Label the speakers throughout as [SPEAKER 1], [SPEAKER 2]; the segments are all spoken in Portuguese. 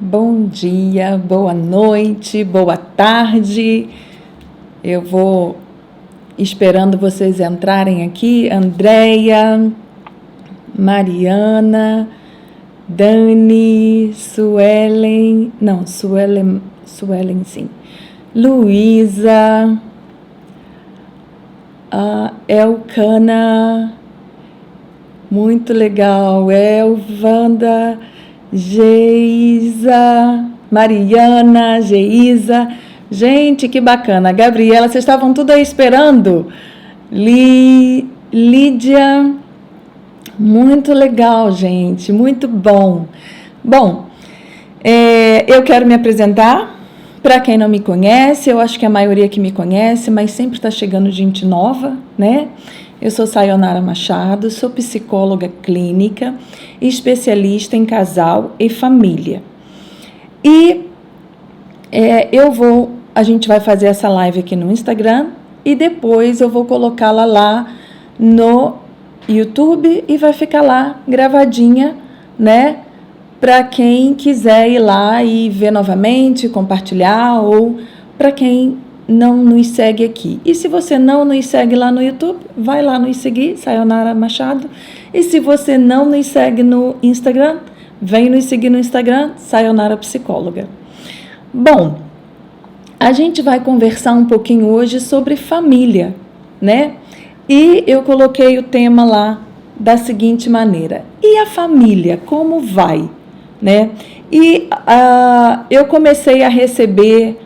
[SPEAKER 1] Bom dia, boa noite, boa tarde. Eu vou esperando vocês entrarem aqui. Andréia, Mariana, Dani, Suelen sim. Luísa, Elcana, muito legal. Elvanda, Geisa, Mariana, Geisa. Gente, que bacana. Gabriela, vocês estavam tudo aí esperando? Lídia, muito legal, gente, muito bom. Bom, eu quero me apresentar. Para quem não me conhece, eu acho que a maioria que me conhece, mas sempre está chegando gente nova, né? Eu sou Sayonara Machado, sou psicóloga clínica, especialista em casal e família. E a gente vai fazer essa live aqui no Instagram e depois eu vou colocá-la lá no YouTube e vai ficar lá gravadinha, né? Para quem quiser ir lá e ver novamente, compartilhar, ou para quem não nos segue aqui. E se você não nos segue lá no YouTube, vai lá nos seguir, Sayonara Machado. E se você não nos segue no Instagram, vem nos seguir no Instagram, Sayonara Psicóloga. Bom, a gente vai conversar um pouquinho hoje sobre família, né? E eu coloquei o tema lá da seguinte maneira: e a família, como vai? Né? E eu comecei a receber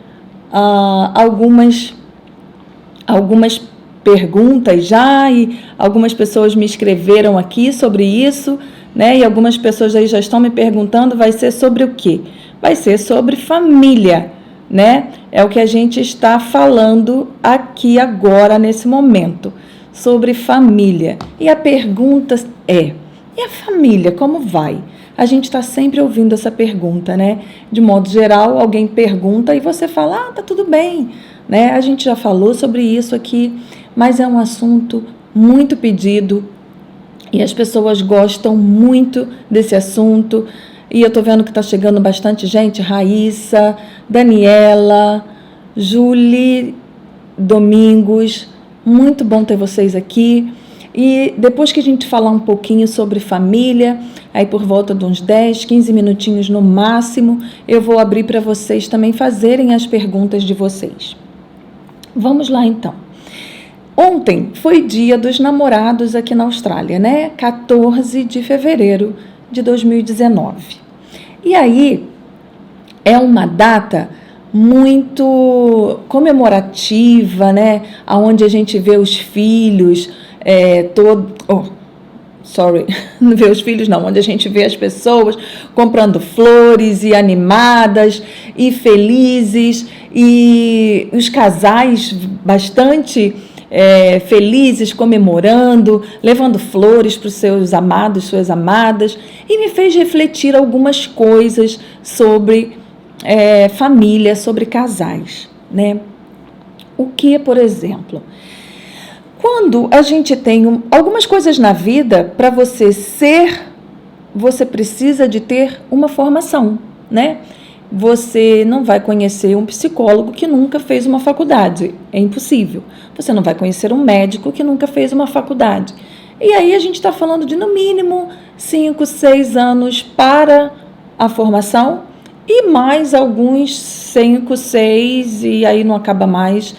[SPEAKER 1] algumas perguntas já, e algumas pessoas me escreveram aqui sobre isso, né? E algumas pessoas aí já estão me perguntando, vai ser sobre o quê? Vai ser sobre família, né? É o que a gente está falando aqui agora, nesse momento, sobre família. E a pergunta é: e a família, como vai? A gente está sempre ouvindo essa pergunta, né? De modo geral, alguém pergunta e você fala, tá tudo bem, né? A gente já falou sobre isso aqui, mas é um assunto muito pedido e as pessoas gostam muito desse assunto. E eu tô vendo que tá chegando bastante gente: Raíssa, Daniela, Julie, Domingos, muito bom ter vocês aqui. E depois que a gente falar um pouquinho sobre família, aí por volta de uns 10, 15 minutinhos no máximo, eu vou abrir para vocês também fazerem as perguntas de vocês. Vamos lá então. Ontem foi dia dos namorados aqui na Austrália, né? 14 de fevereiro de 2019. E aí é uma data muito comemorativa, né? Onde a gente vê os filhos... não vê os filhos não, onde a gente vê as pessoas comprando flores e animadas e felizes, e os casais bastante felizes, comemorando, levando flores para os seus amados, suas amadas, e me fez refletir algumas coisas sobre família, sobre casais, né? O que, por exemplo... Quando a gente tem algumas coisas na vida, para você precisa de ter uma formação, né? Você não vai conhecer um psicólogo que nunca fez uma faculdade, é impossível. Você não vai conhecer um médico que nunca fez uma faculdade. E aí a gente está falando de, no mínimo, 5, 6 anos para a formação e mais alguns 5, 6, e aí não acaba mais,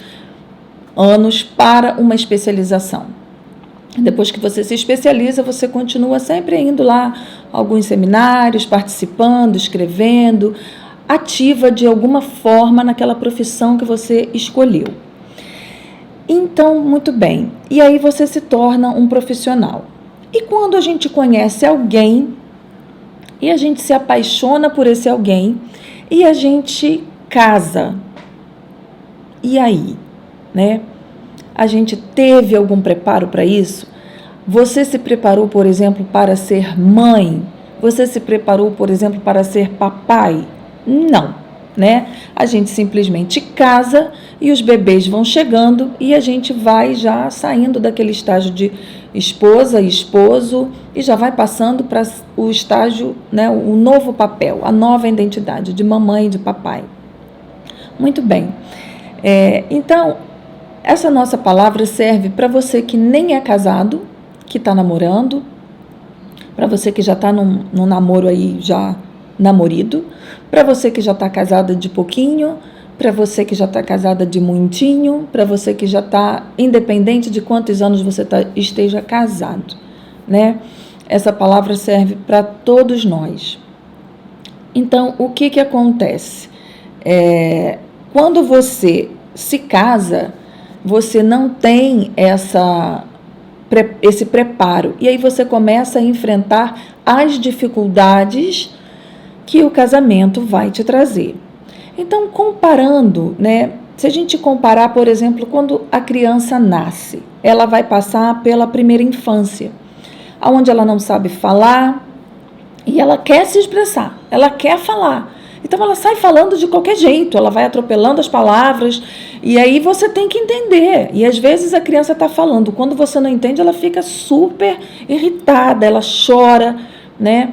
[SPEAKER 1] anos para uma especialização. Depois que você se especializa, você continua sempre indo lá a alguns seminários, participando, escrevendo, ativa de alguma forma naquela profissão que você escolheu. Então, muito bem. E aí você se torna um profissional. E quando a gente conhece alguém e a gente se apaixona por esse alguém e a gente casa, e aí? Né? A gente teve algum preparo para isso? Você se preparou, por exemplo, para ser mãe? Você se preparou, por exemplo, para ser papai? Não. né? A gente simplesmente casa e os bebês vão chegando e a gente vai já saindo daquele estágio de esposa e esposo e já vai passando para o estágio, né, o novo papel, a nova identidade de mamãe e de papai. Muito bem. Então, essa nossa palavra serve para você que nem é casado, que está namorando, para você que já está num namoro aí, já namorido, para você que já está casada de pouquinho, para você que já está casada de muitinho, para você que já está, independente de quantos anos você esteja casado, né? Essa palavra serve para todos nós. Então, o que acontece? Quando você se casa, você não tem esse preparo, e aí você começa a enfrentar as dificuldades que o casamento vai te trazer. Então, comparando, né? Se a gente comparar, por exemplo, quando a criança nasce, ela vai passar pela primeira infância, onde ela não sabe falar e ela quer se expressar, ela quer falar. Então, ela sai falando de qualquer jeito, ela vai atropelando as palavras e aí você tem que entender. E às vezes a criança está falando, quando você não entende, ela fica super irritada, ela chora, né?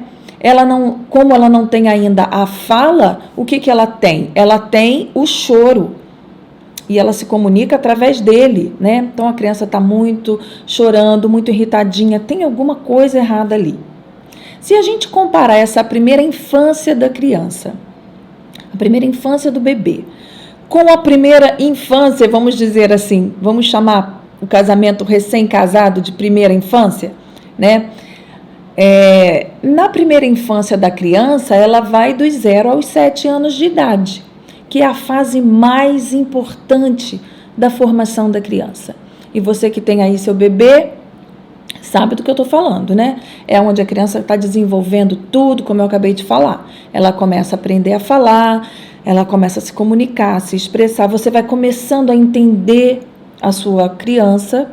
[SPEAKER 1] Como ela não tem ainda a fala, o que ela tem? Ela tem o choro e ela se comunica através dele, né? Então a criança está muito chorando, muito irritadinha, tem alguma coisa errada ali. Se a gente comparar essa primeira infância da criança, a primeira infância do bebê, com a primeira infância, vamos dizer assim, vamos chamar o casamento recém-casado de primeira infância, né? Na primeira infância da criança, ela vai dos 0 aos 7 anos de idade, que é a fase mais importante da formação da criança. E você que tem aí seu bebê, sabe do que eu estou falando, né? É onde a criança está desenvolvendo tudo, como eu acabei de falar. Ela começa a aprender a falar, ela começa a se comunicar, a se expressar, você vai começando a entender a sua criança,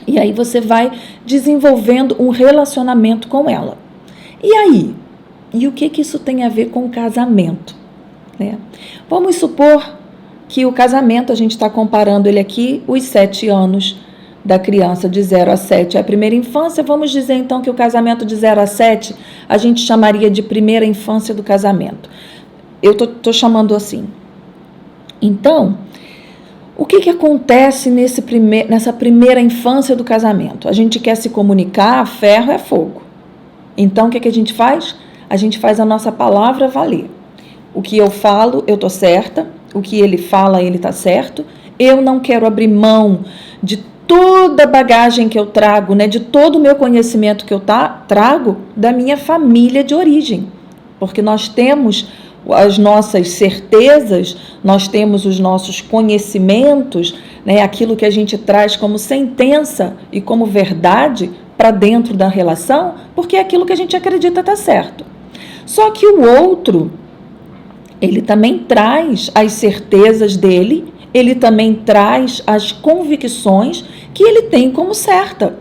[SPEAKER 1] e aí você vai desenvolvendo um relacionamento com ela. E aí? E o que isso tem a ver com o casamento? Né? Vamos supor que o casamento, a gente está comparando ele aqui, os 7 anos da criança de 0 a 7 é a primeira infância. Vamos dizer então que o casamento de 0 a 7 a gente chamaria de primeira infância do casamento. Eu estou chamando assim. Então, o que acontece nessa primeira infância do casamento? A gente quer se comunicar, ferro é fogo. Então, o que a gente faz? A gente faz a nossa palavra valer. O que eu falo, eu estou certa. O que ele fala, ele está certo. Eu não quero abrir mão de toda a bagagem que eu trago, né? De todo o meu conhecimento que eu trago da minha família de origem. Porque nós temos as nossas certezas, nós temos os nossos conhecimentos, né, aquilo que a gente traz como sentença e como verdade para dentro da relação, porque é aquilo que a gente acredita estar certo. Só que o outro, ele também traz as certezas dele, ele também traz as convicções que ele tem como certa.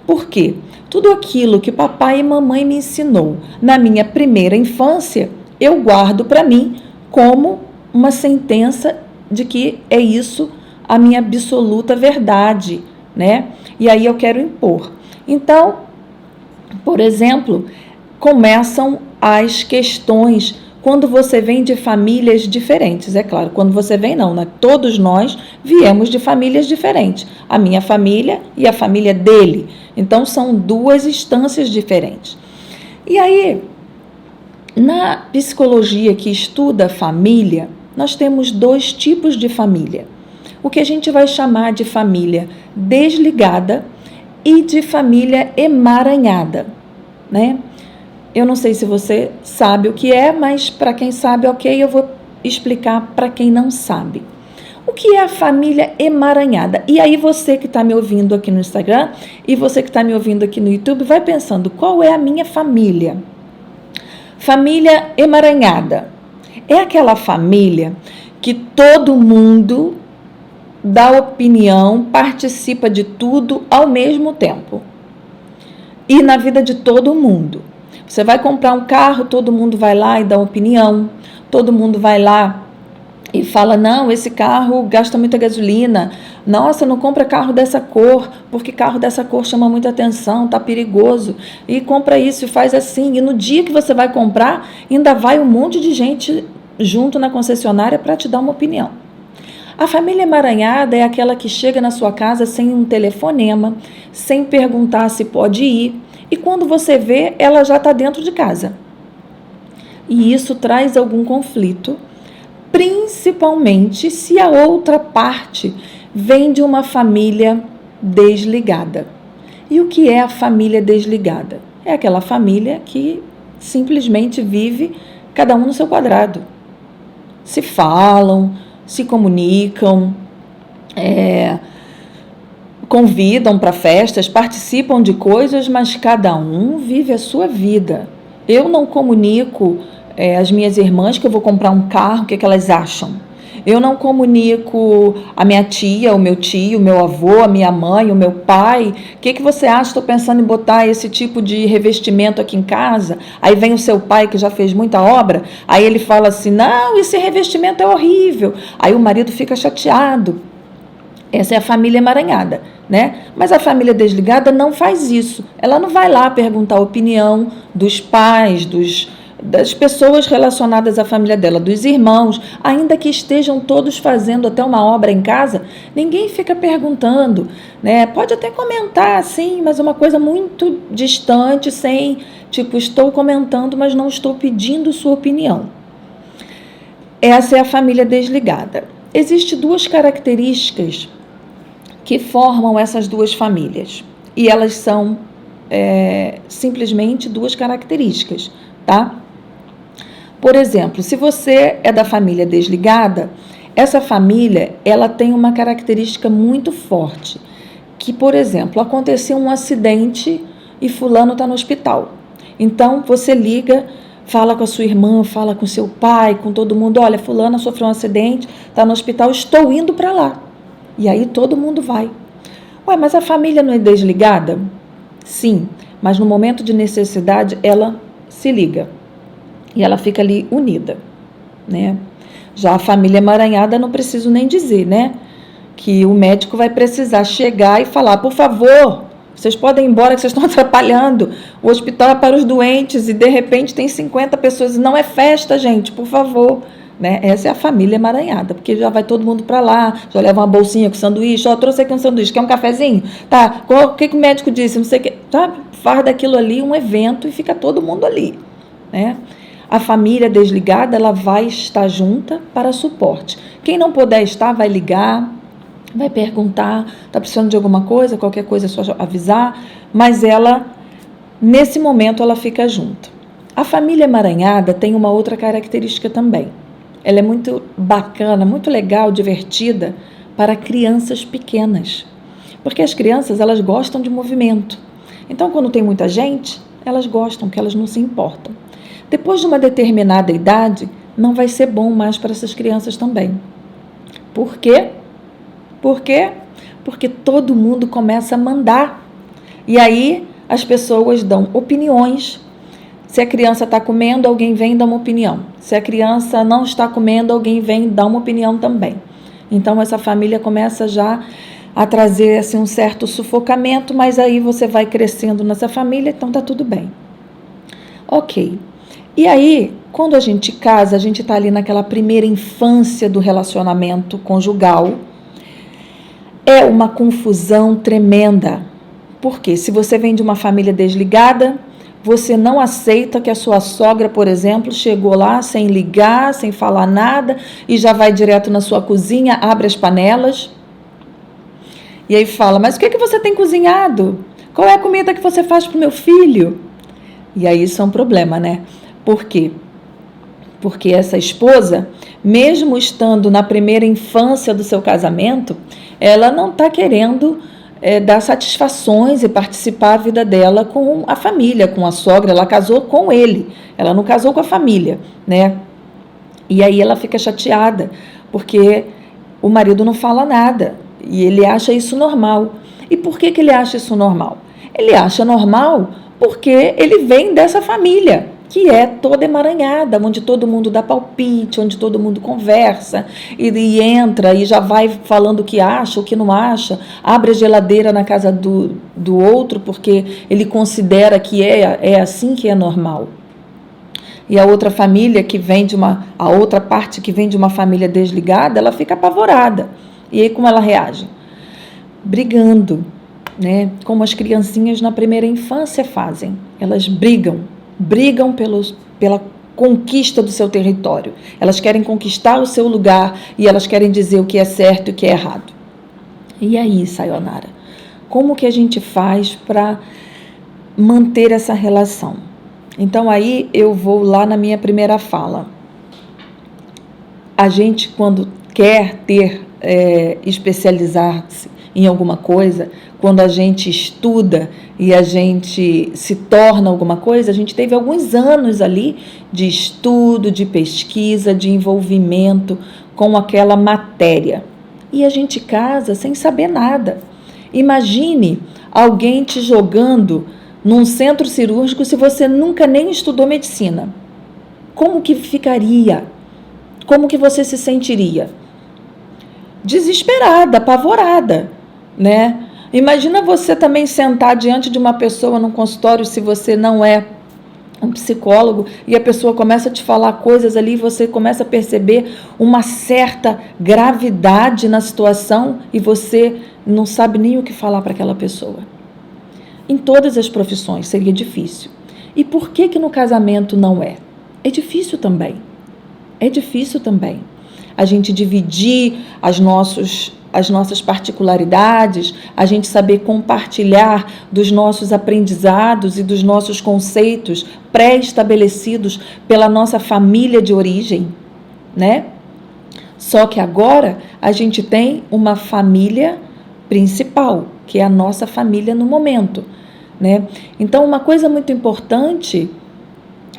[SPEAKER 1] Por quê? Tudo aquilo que papai e mamãe me ensinou na minha primeira infância, eu guardo para mim como uma sentença de que é isso a minha absoluta verdade, né? E aí eu quero impor. Então, por exemplo, começam as questões quando você vem de famílias diferentes. É claro, quando você vem não, né? Todos nós viemos de famílias diferentes. A minha família e a família dele. Então, são duas instâncias diferentes. E aí, na psicologia que estuda família, nós temos 2 tipos de família. O que a gente vai chamar de família desligada e de família emaranhada, né? Eu não sei se você sabe o que é, mas para quem sabe, ok, eu vou explicar para quem não sabe. O que é a família emaranhada? E aí você que está me ouvindo aqui no Instagram e você que está me ouvindo aqui no YouTube, vai pensando, qual é a minha família? Família emaranhada é aquela família que todo mundo dá opinião, participa de tudo ao mesmo tempo. E na vida de todo mundo. Você vai comprar um carro, todo mundo vai lá e dá opinião, todo mundo vai lá e fala, não, esse carro gasta muita gasolina, nossa, não compra carro dessa cor, porque carro dessa cor chama muita atenção, tá perigoso, e compra isso e faz assim, e no dia que você vai comprar, ainda vai um monte de gente junto na concessionária para te dar uma opinião. A família emaranhada é aquela que chega na sua casa sem um telefonema, sem perguntar se pode ir, e quando você vê, ela já está dentro de casa. E isso traz algum conflito, principalmente se a outra parte vem de uma família desligada. E o que é a família desligada? É aquela família que simplesmente vive cada um no seu quadrado. Se falam, se comunicam, convidam para festas, participam de coisas, mas cada um vive a sua vida. Eu não comunico as minhas irmãs que eu vou comprar um carro, o que elas acham. Eu não comunico a minha tia, o meu tio, o meu avô, a minha mãe, o meu pai. O que você acha? Estou pensando em botar esse tipo de revestimento aqui em casa. Aí vem o seu pai, que já fez muita obra, aí ele fala assim, não, esse revestimento é horrível. Aí o marido fica chateado. Essa é a família emaranhada, né? Mas a família desligada não faz isso. Ela não vai lá perguntar a opinião dos pais, das pessoas relacionadas à família dela, dos irmãos, ainda que estejam todos fazendo até uma obra em casa, ninguém fica perguntando, né? Pode até comentar, sim, mas é uma coisa muito distante, sem, tipo, estou comentando, mas não estou pedindo sua opinião. Essa é a família desligada. Existem duas características que formam essas duas famílias, e elas são simplesmente duas características, tá? Por exemplo, se você é da família desligada, essa família, ela tem uma característica muito forte, que, por exemplo, aconteceu um acidente e fulano está no hospital. Então, você liga, fala com a sua irmã, fala com seu pai, com todo mundo, olha, fulana sofreu um acidente, está no hospital, estou indo para lá. E aí todo mundo vai. Ué, mas a família não é desligada? Sim, mas no momento de necessidade, ela se liga. E ela fica ali unida, né? Já a família emaranhada, não preciso nem dizer, né? Que o médico vai precisar chegar e falar, por favor, vocês podem ir embora que vocês estão atrapalhando. O hospital é para os doentes e de repente tem 50 pessoas. Não é festa, gente, por favor. Né? Essa é a família emaranhada, porque já vai todo mundo para lá, já leva uma bolsinha com sanduíche, ó, trouxe aqui um sanduíche, quer um cafezinho? Tá, o que o médico disse? Não sei o que, tá? Faz daquilo ali um evento e fica todo mundo ali, né? A família desligada, ela vai estar junta para suporte. Quem não puder estar, vai ligar, vai perguntar, está precisando de alguma coisa, qualquer coisa é só avisar, mas ela, nesse momento, ela fica junto. A família emaranhada tem uma outra característica também. Ela é muito bacana, muito legal, divertida para crianças pequenas, porque as crianças, elas gostam de movimento. Então, quando tem muita gente, elas gostam, porque elas não se importam. Depois de uma determinada idade, não vai ser bom mais para essas crianças também. Por quê? Por quê? Porque todo mundo começa a mandar. E aí as pessoas dão opiniões. Se a criança está comendo, alguém vem dar uma opinião. Se a criança não está comendo, alguém vem dar uma opinião também. Então essa família começa já a trazer assim, um certo sufocamento, mas aí você vai crescendo nessa família, então está tudo bem. Ok. E aí, quando a gente casa, a gente está ali naquela primeira infância do relacionamento conjugal, é uma confusão tremenda. Porque se você vem de uma família desligada, você não aceita que a sua sogra, por exemplo, chegou lá sem ligar, sem falar nada, e já vai direto na sua cozinha, abre as panelas, e aí fala, mas o que você tem cozinhado? Qual é a comida que você faz para o meu filho? E aí isso é um problema, né? Por quê? Porque essa esposa, mesmo estando na primeira infância do seu casamento, ela não está querendo dar satisfações e participar da vida dela com a família, com a sogra. Ela casou com ele, ela não casou com a família, né? E aí ela fica chateada, porque o marido não fala nada, e ele acha isso normal. E por que ele acha isso normal? Ele acha normal porque ele vem dessa família. que é toda emaranhada, onde todo mundo dá palpite, onde todo mundo conversa e entra e já vai falando o que acha, o que não acha, abre a geladeira na casa do outro porque ele considera que é assim que é normal. E a outra família que vem a outra parte que vem de uma família desligada, ela fica apavorada. E aí como ela reage? Brigando, né? Como as criancinhas na primeira infância fazem. Elas brigam pela conquista do seu território. Elas querem conquistar o seu lugar e elas querem dizer o que é certo e o que é errado. E aí, Sayonara, como que a gente faz para manter essa relação? Então aí eu vou lá na minha primeira fala. A gente, quando quer especializar-se em alguma coisa, quando a gente estuda e a gente se torna alguma coisa, a gente teve alguns anos ali de estudo, de pesquisa, de envolvimento com aquela matéria. E a gente casa sem saber nada. Imagine alguém te jogando num centro cirúrgico se você nunca nem estudou medicina. Como que ficaria? Como que você se sentiria? Desesperada, apavorada, né? Imagina você também sentar diante de uma pessoa num consultório, se você não é um psicólogo, e a pessoa começa a te falar coisas ali, você começa a perceber uma certa gravidade na situação e você não sabe nem o que falar para aquela pessoa. Em todas as profissões seria difícil. E por que no casamento não é? É difícil também. É difícil também. A gente dividir as nossas particularidades, a gente saber compartilhar dos nossos aprendizados e dos nossos conceitos pré-estabelecidos pela nossa família de origem, né? Só que agora a gente tem uma família principal, que é a nossa família no momento, né? Então, uma coisa muito importante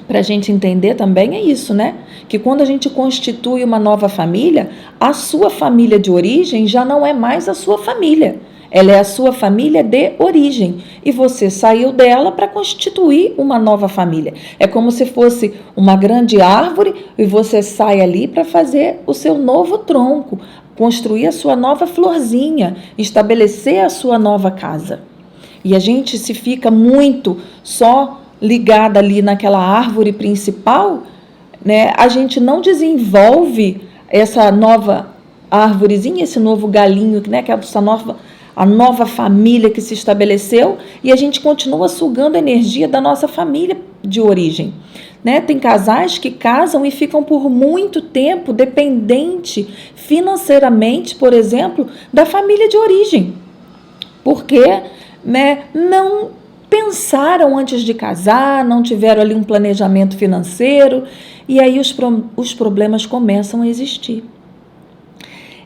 [SPEAKER 1] para a gente entender também é isso, né? Que quando a gente constitui uma nova família, a sua família de origem já não é mais a sua família. Ela é a sua família de origem. E você saiu dela para constituir uma nova família. É como se fosse uma grande árvore e você sai ali para fazer o seu novo tronco, construir a sua nova florzinha, estabelecer a sua nova casa. E a gente se fica muito só ligada ali naquela árvore principal, né? A gente não desenvolve essa nova árvorezinha, esse novo galinho, né? Que é a nova família que se estabeleceu, e a gente continua sugando a energia da nossa família de origem, né? Tem casais que casam e ficam por muito tempo dependente financeiramente, por exemplo, da família de origem, porque, né, não pensaram antes de casar, não tiveram ali um planejamento financeiro, e aí os problemas começam a existir.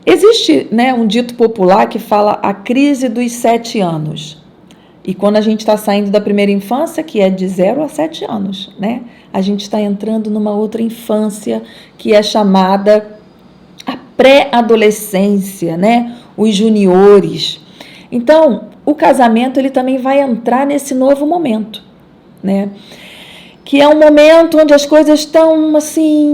[SPEAKER 1] Existe, né, um dito popular que fala a crise dos 7 anos. E quando a gente está saindo da primeira infância, que é de 0 a 7 anos, né, a gente está entrando numa outra infância que é chamada a pré-adolescência, né, os juniores. Então, o casamento ele também vai entrar nesse novo momento, né? Que é um momento onde as coisas estão assim,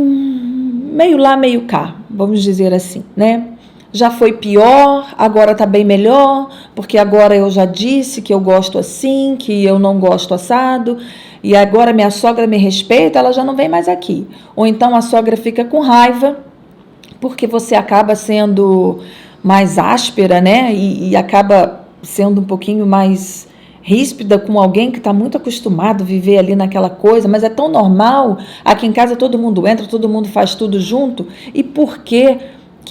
[SPEAKER 1] meio lá, meio cá, vamos dizer assim, né? Já foi pior, agora está bem melhor, porque agora eu já disse que eu gosto assim, que eu não gosto assado, e agora minha sogra me respeita, ela já não vem mais aqui. Ou então a sogra fica com raiva, porque você acaba sendo mais áspera, né? E acaba sendo um pouquinho mais ríspida com alguém que está muito acostumado a viver ali naquela coisa, mas é tão normal, aqui em casa todo mundo entra, todo mundo faz tudo junto, e por que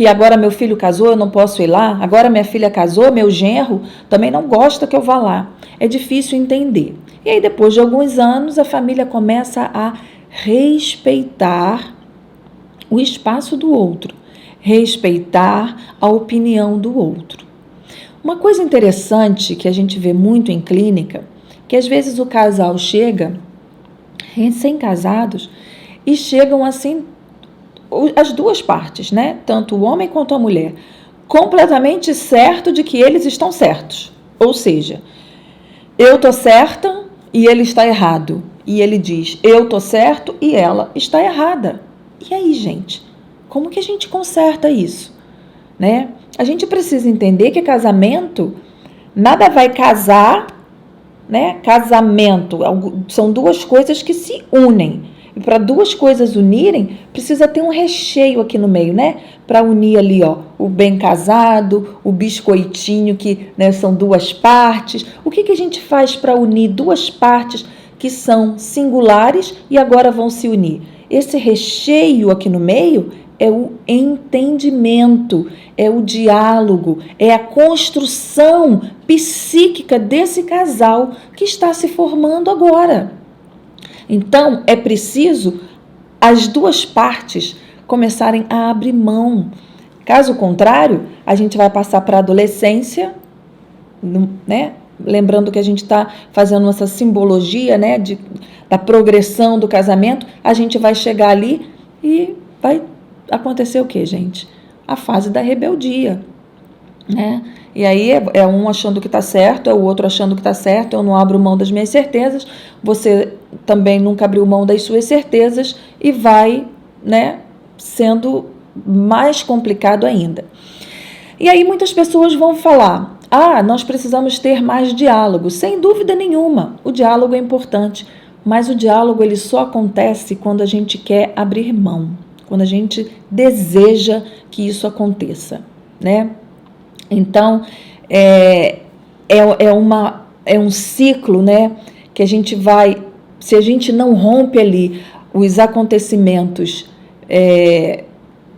[SPEAKER 1] agora meu filho casou, eu não posso ir lá? Agora minha filha casou, meu genro também não gosta que eu vá lá. É difícil entender. E aí depois de alguns anos a família começa a respeitar o espaço do outro, respeitar a opinião do outro. Uma coisa interessante que a gente vê muito em clínica, que às vezes o casal chega, recém-casados, e chegam assim, as duas partes, né? Tanto o homem quanto a mulher, completamente certo de que eles estão certos. Ou seja, eu estou certa e ele está errado. e ele diz, eu tô certo e ela está errada. E aí, gente, como que a gente conserta isso? Né? A gente precisa entender que casamento, nada vai casar, né? Casamento são duas coisas que se unem. E para duas coisas unirem, precisa ter um recheio aqui no meio, né? Para unir ali, ó, o bem casado, o biscoitinho, que, né, são duas partes. O que a gente faz para unir duas partes que são singulares e agora vão se unir? Esse recheio aqui no meio é o entendimento, é o diálogo, é a construção psíquica desse casal que está se formando agora. Então, é preciso as duas partes começarem a abrir mão. Caso contrário, a gente vai passar para a adolescência, né? Lembrando que a gente está fazendo essa simbologia, né, da progressão do casamento, a gente vai chegar ali e vai acontecer o quê, gente? A fase da rebeldia, né? E aí é um achando que está certo, é o outro achando que está certo, eu não abro mão das minhas certezas, você também nunca abriu mão das suas certezas e vai, né, sendo mais complicado ainda. E aí muitas pessoas vão falar, nós precisamos ter mais diálogo. Sem dúvida nenhuma, o diálogo é importante, mas o diálogo ele só acontece quando a gente quer abrir mão, quando a gente deseja que isso aconteça, né? Então, é um ciclo, né, que a gente vai, se a gente não rompe ali os acontecimentos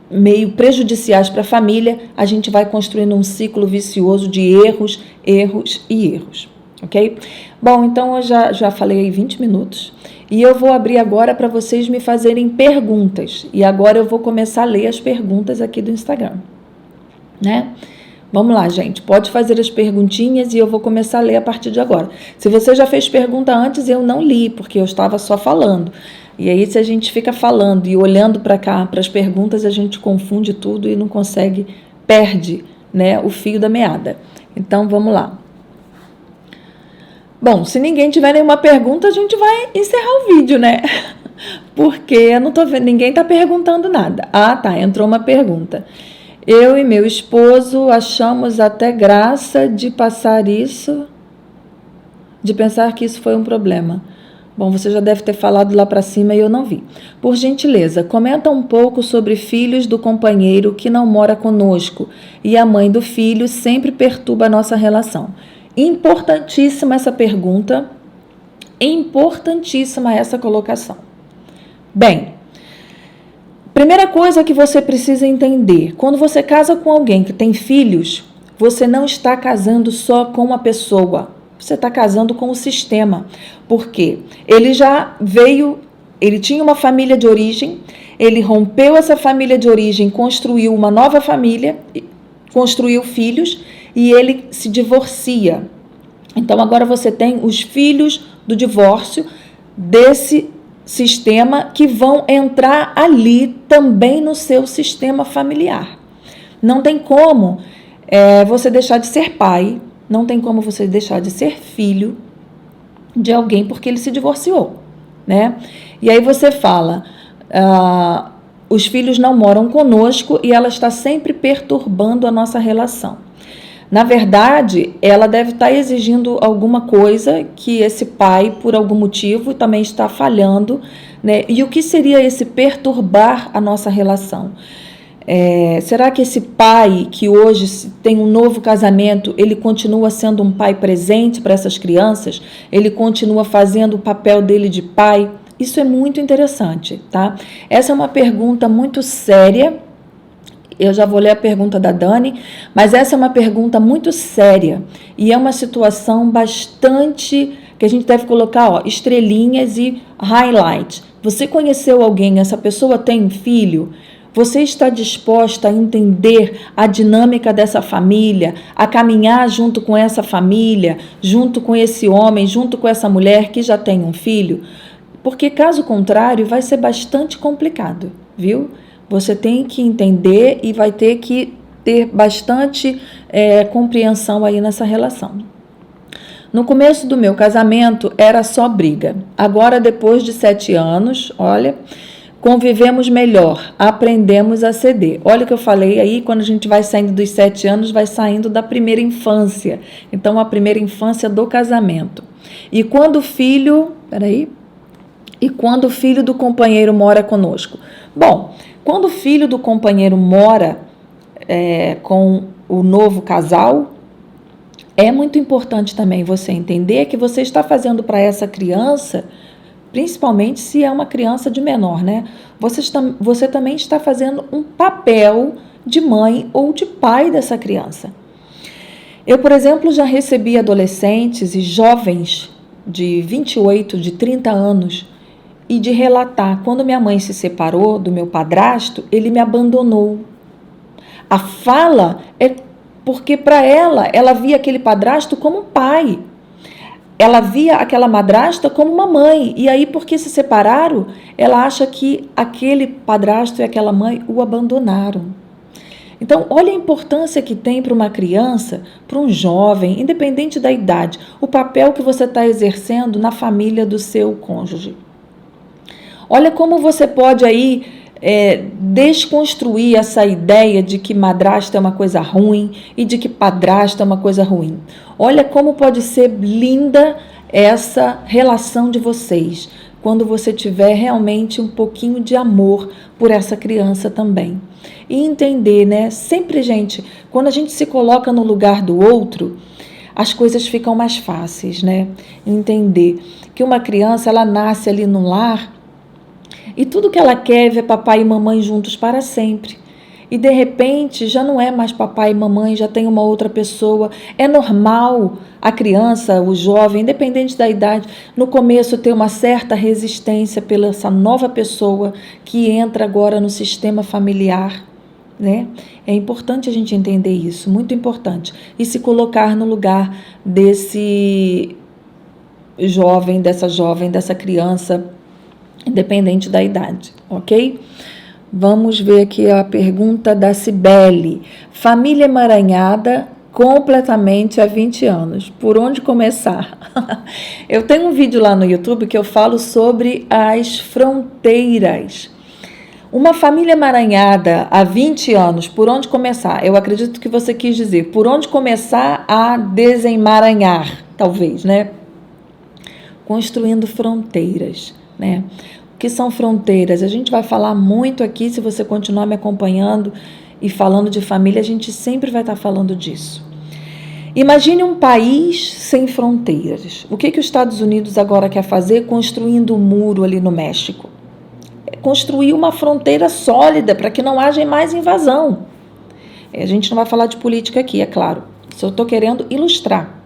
[SPEAKER 1] meio prejudiciais para a família, a gente vai construindo um ciclo vicioso de erros, erros e erros, ok? Bom, então eu já falei aí 20 minutos e eu vou abrir agora para vocês me fazerem perguntas. E agora eu vou começar a ler as perguntas aqui do Instagram, né? Vamos lá, gente. Pode fazer as perguntinhas e eu vou começar a ler a partir de agora. Se você já fez pergunta antes, eu não li, porque eu estava só falando. E aí, se a gente fica falando e olhando para cá, para as perguntas, a gente confunde tudo e não consegue, perde, né, o fio da meada. Então, vamos lá. Bom, se ninguém tiver nenhuma pergunta, a gente vai encerrar o vídeo, né? Porque eu não tô vendo, ninguém está perguntando nada. Tá, entrou uma pergunta. Eu e meu esposo achamos até graça de passar isso, de pensar que isso foi um problema. Bom, você já deve ter falado lá para cima e eu não vi. Por gentileza, comenta um pouco sobre filhos do companheiro que não mora conosco e a mãe do filho sempre perturba a nossa relação. Importantíssima essa pergunta, importantíssima essa colocação. Bem, primeira coisa que você precisa entender, quando você casa com alguém que tem filhos, você não está casando só com uma pessoa, você está casando com o sistema. Por quê? Ele já veio, ele tinha uma família de origem, ele rompeu essa família de origem, construiu uma nova família, construiu filhos e ele se divorcia. Então agora você tem os filhos do divórcio desse sistema que vão entrar ali também no seu sistema familiar. Não tem como você deixar de ser pai, não tem como você deixar de ser filho de alguém porque ele se divorciou, né? E aí você fala, os filhos não moram conosco e ela está sempre perturbando a nossa relação. Na verdade, ela deve estar exigindo alguma coisa que esse pai, por algum motivo, também está falhando, né? E o que seria esse perturbar a nossa relação? Será que esse pai que hoje tem um novo casamento, ele continua sendo um pai presente para essas crianças? Ele continua fazendo o papel dele de pai? Isso é muito interessante, tá? Essa é uma pergunta muito séria. Eu já vou ler a pergunta da Dani, mas essa é uma pergunta muito séria e é uma situação bastante que a gente deve colocar, estrelinhas e highlight. Você conheceu alguém, essa pessoa tem um filho? Você está disposta a entender a dinâmica dessa família, a caminhar junto com essa família, junto com esse homem, junto com essa mulher que já tem um filho? Porque caso contrário vai ser bastante complicado, viu? Você tem que entender e vai ter que ter bastante compreensão aí nessa relação. No começo do meu casamento era só briga. Agora, depois de 7 anos, olha, convivemos melhor, aprendemos a ceder. Olha o que eu falei aí, quando a gente vai saindo dos 7 anos, vai saindo da primeira infância. Então, a primeira infância do casamento. E quando o filho do companheiro mora conosco? Bom, quando o filho do companheiro mora com o novo casal, é muito importante também você entender que você está fazendo para essa criança, principalmente se é uma criança de menor, né? Você também está fazendo um papel de mãe ou de pai dessa criança. Eu, por exemplo, já recebi adolescentes e jovens de 28, de 30 anos e de relatar, quando minha mãe se separou do meu padrasto, ele me abandonou. A fala é porque para ela via aquele padrasto como um pai. Ela via aquela madrasta como uma mãe. E aí, porque se separaram, ela acha que aquele padrasto e aquela mãe o abandonaram. Então, olha a importância que tem para uma criança, para um jovem, independente da idade, o papel que você está exercendo na família do seu cônjuge. Olha como você pode aí desconstruir essa ideia de que madrasta é uma coisa ruim e de que padrasto é uma coisa ruim. Olha como pode ser linda essa relação de vocês, quando você tiver realmente um pouquinho de amor por essa criança também. E entender, né? Sempre, gente, quando a gente se coloca no lugar do outro, as coisas ficam mais fáceis, né? Entender que uma criança, ela nasce ali no lar e tudo que ela quer é ver papai e mamãe juntos para sempre. E de repente já não é mais papai e mamãe, já tem uma outra pessoa. É normal a criança, o jovem, independente da idade, no começo ter uma certa resistência pela essa nova pessoa que entra agora no sistema familiar, né? É importante a gente entender isso, muito importante. E se colocar no lugar desse jovem, dessa criança, independente da idade, ok? Vamos ver aqui a pergunta da Cibele. Família emaranhada completamente há 20 anos. Por onde começar? Eu tenho um vídeo lá no YouTube que eu falo sobre as fronteiras. Uma família emaranhada há 20 anos, por onde começar? Eu acredito que você quis dizer, por onde começar a desemaranhar, talvez, né? Construindo fronteiras, né? O que são fronteiras? A gente vai falar muito aqui, se você continuar me acompanhando e falando de família, a gente sempre vai estar falando disso. Imagine um país sem fronteiras. O que os Estados Unidos agora quer fazer? Construindo um muro ali no México. Construir uma fronteira sólida para que não haja mais invasão. A gente não vai falar de política aqui, é claro. Só estou querendo ilustrar.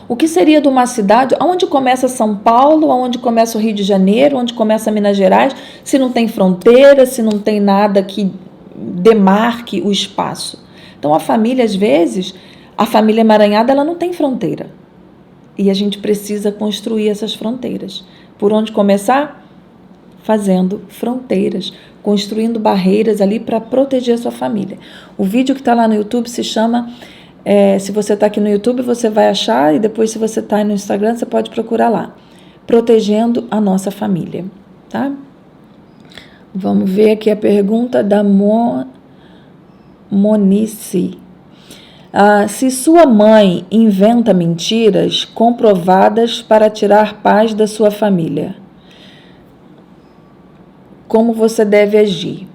[SPEAKER 1] O que seria de uma cidade onde começa São Paulo, onde começa o Rio de Janeiro, onde começa Minas Gerais, se não tem fronteira, se não tem nada que demarque o espaço. Então, a família, às vezes, a família emaranhada, ela não tem fronteira. E a gente precisa construir essas fronteiras. Por onde começar? Fazendo fronteiras, construindo barreiras ali para proteger a sua família. O vídeo que está lá no YouTube se chama... se você está aqui no YouTube, você vai achar, e depois, se você está no Instagram, você pode procurar lá. Protegendo a nossa família, tá? Vamos ver aqui a pergunta da Monice. Se sua mãe inventa mentiras comprovadas para tirar paz da sua família, como você deve agir?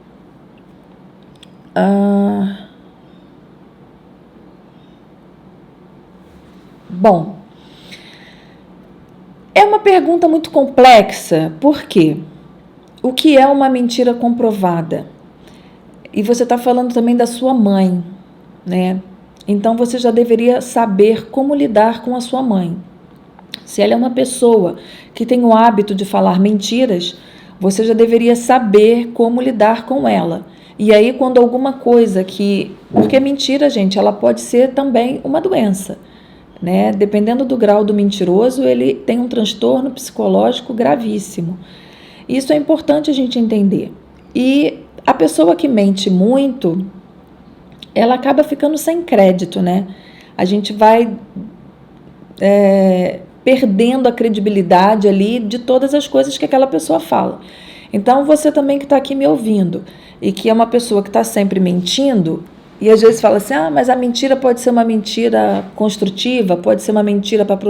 [SPEAKER 1] Bom, é uma pergunta muito complexa, porque o que é uma mentira comprovada? E você está falando também da sua mãe, né? Então você já deveria saber como lidar com a sua mãe. Se ela é uma pessoa que tem o hábito de falar mentiras, você já deveria saber como lidar com ela. E aí, quando alguma coisa porque mentira, gente, ela pode ser também uma doença. Né? Dependendo do grau do mentiroso, ele tem um transtorno psicológico gravíssimo. Isso é importante a gente entender. E a pessoa que mente muito, ela acaba ficando sem crédito, né? A gente vai perdendo a credibilidade ali de todas as coisas que aquela pessoa fala. Então, você também que está aqui me ouvindo e que é uma pessoa que está sempre mentindo, e às vezes fala assim, mas a mentira pode ser uma mentira construtiva, pode ser uma mentira para